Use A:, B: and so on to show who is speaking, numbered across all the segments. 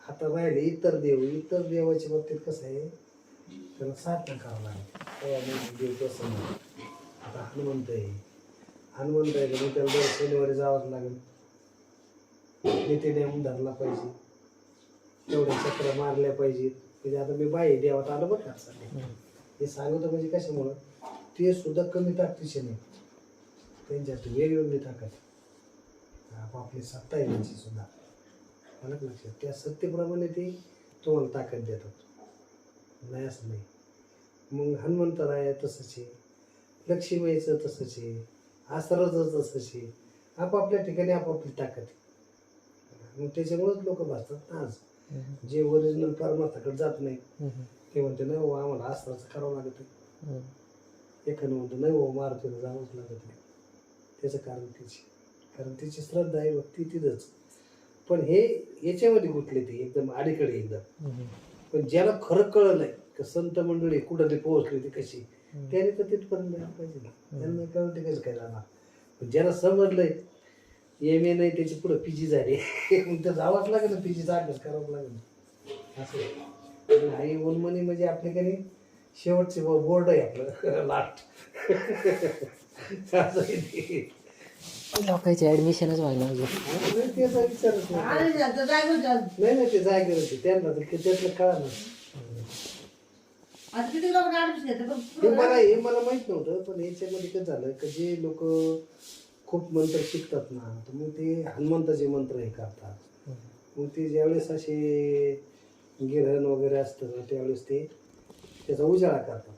A: आता राहिले इतर देवाच्या बाबतीत कसं आहे, त्याला साधना करावं लागतं तेव्हा मग देव कसं म्हणतो. आता हनुमंत आहे का मग त्याला दर शनिवारी जावंच लागेल, नित्य नियम धरला पाहिजे, तेवढ्या चक्र मारल्या पाहिजेत. म्हणजे आता मी बाई देवात आलं बरं का हे सांगतो म्हणजे कशामुळं ते सुद्धा कमी ताकदीचे नाही, त्यांच्यात वेगवेगळी ताकद आपली सत्ता आहे त्यांची सुद्धा मला लक्षात. त्या सत्तेप्रमाणे ते तुम्हाला ताकद देतात, नाही असं नाही. मग हनुमंतराय तसंच आहे, लक्ष्मीचं तसंच आहे, आसराचं तसंच आहे. आपापल्या ठिकाणी आपापली ताकद आहे. मग त्याच्यामुळेच लोक बसतात ना आज. जे ओरिजिनल परमार्थाकडे जात नाही ते म्हणते नाही हो आम्हाला आसराचं करावं लागत आहे, एखादं म्हणतो नाही हो मारुतीला जावंच लागत नाही. त्याचं कारण तिची श्रद्धा आहे भक्ती तिथंच. पण हे याच्यामध्ये गुंतले ते एकदम अलीकडे एकदम. पण ज्याला खरं कळलंय की संत मंडळी कुठं ते पोहोचली ती कशी, त्याने तर तिथपर्यंत जायला पाहिजे ना. त्यांना कळलं ते कसं काय जाणार. पण ज्याला समजलंय एम ए नाही त्याची पुढं पीजी झाली मग तर जावंच लागेल ना, पीजीचा अभ्यास करावा लागेल असं. आई उन्मनी म्हणजे आपल्याकडे शेवटचे बोर्ड आहे आपलं लास्ट असं
B: लोकांची ऍडमिशनच व्हायला
A: त्याचा विचारच नाही ना, ते जायगर होते त्यांना त्यातलं कळा ना. मला माहित नव्हतं. पण याच्यामध्ये कसं झालं की जे लोक खूप मंत्र शिकतात ना, तर मग ते हनुमंताचे मंत्र हे करतात. मग ते ज्यावेळेस असे गिरहण वगैरे असतं ना त्यावेळेस ते त्याचा उजाळा करतात.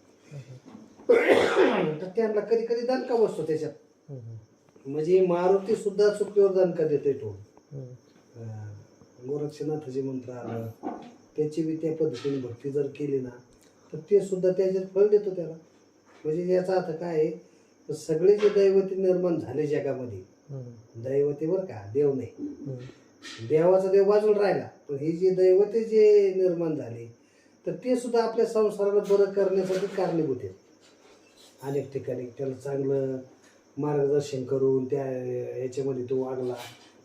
A: तर त्यांना कधी कधी दणका बसतो त्याच्यात. म्हणजे मारुती सुद्धा चुकीवर दणका देतोय तो. गोरक्षनाथाचे मंत्र आलं त्याची बी त्या पद्धतीने भक्ती जर केली ना तर ते सुद्धा त्याच्यात फळ देतो त्याला. म्हणजे याचा अर्थ काय आहे, सगळे जे दैवते निर्माण झाले जगामध्ये, दैवते बरं का, देव नाही, देवाचा देव बाजूला राहिला, पण हे जे दैवते जे निर्माण झाले तर ते सुद्धा आपल्या संसाराला बरं करण्यासाठी कारणीभूत आहेत. अनेक ठिकाणी त्याला चांगलं मार्गदर्शन करून त्या याच्यामध्ये तो वागला,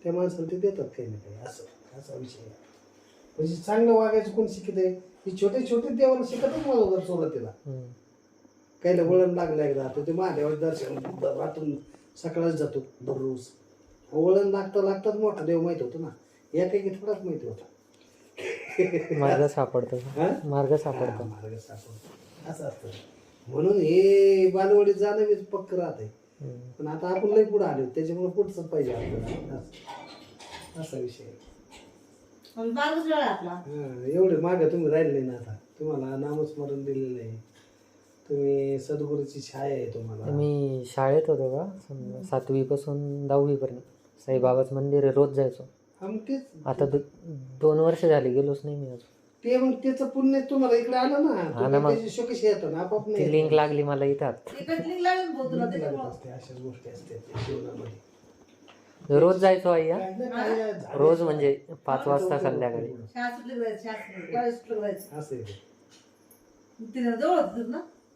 A: त्या माणसाला ते देतात काही ना काही. असं असा विषय आहे. म्हणजे चांगलं वागायचं कोण शिकत आहे, ही छोटे छोटे देवाला शिकतच मला सुरुवातीला. काहीला वळण लागलं एकदा तर ते महादेवाचं दर्शन राहून सकाळच जातो दररोज. वळण लागतात मोठा देव माहित होतो ना, या काही थोडाच माहिती होता.
B: मार्ग सापडतो
A: असं असतं. म्हणून हे बालवडीत जाणं बी पक्क राहत आहे. पण आता आपण लई पुढे आलो त्याच्यामुळे पुढचंच पाहिजे आपल्याला, असा विषय आहे. एवढे मागे तुम्ही राहिले ना, आता तुम्हाला नामस्मरण दिलेलं आहे, तुम्ही सद्गुरूची छाया आहे तुम्हाला.
B: मी शाळेत होतो का 7वी पासून 10वी पर्यंत साईबाबाचं मंदिर आहे, रोज जायचो. आता 2 वर्ष झाली गेलोच नाही मी अजून.
A: ते मग त्याचं पुण्य तुम्हाला इकडे आलं ना, त्याची शोकेश येतं ना आपाप.
B: ती लिंक लागली मला इथं.
A: अशाच गोष्टी असतात जीवनामध्ये.
B: रोज जायचो आई, रोज म्हणजे 5 वाजता संध्याकाळी.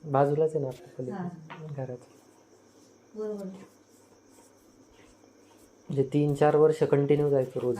B: बाजूलाच आहे ना आपल्या घरात. म्हणजे 3-4 वर्ष कंटिन्यू जायचो रोज.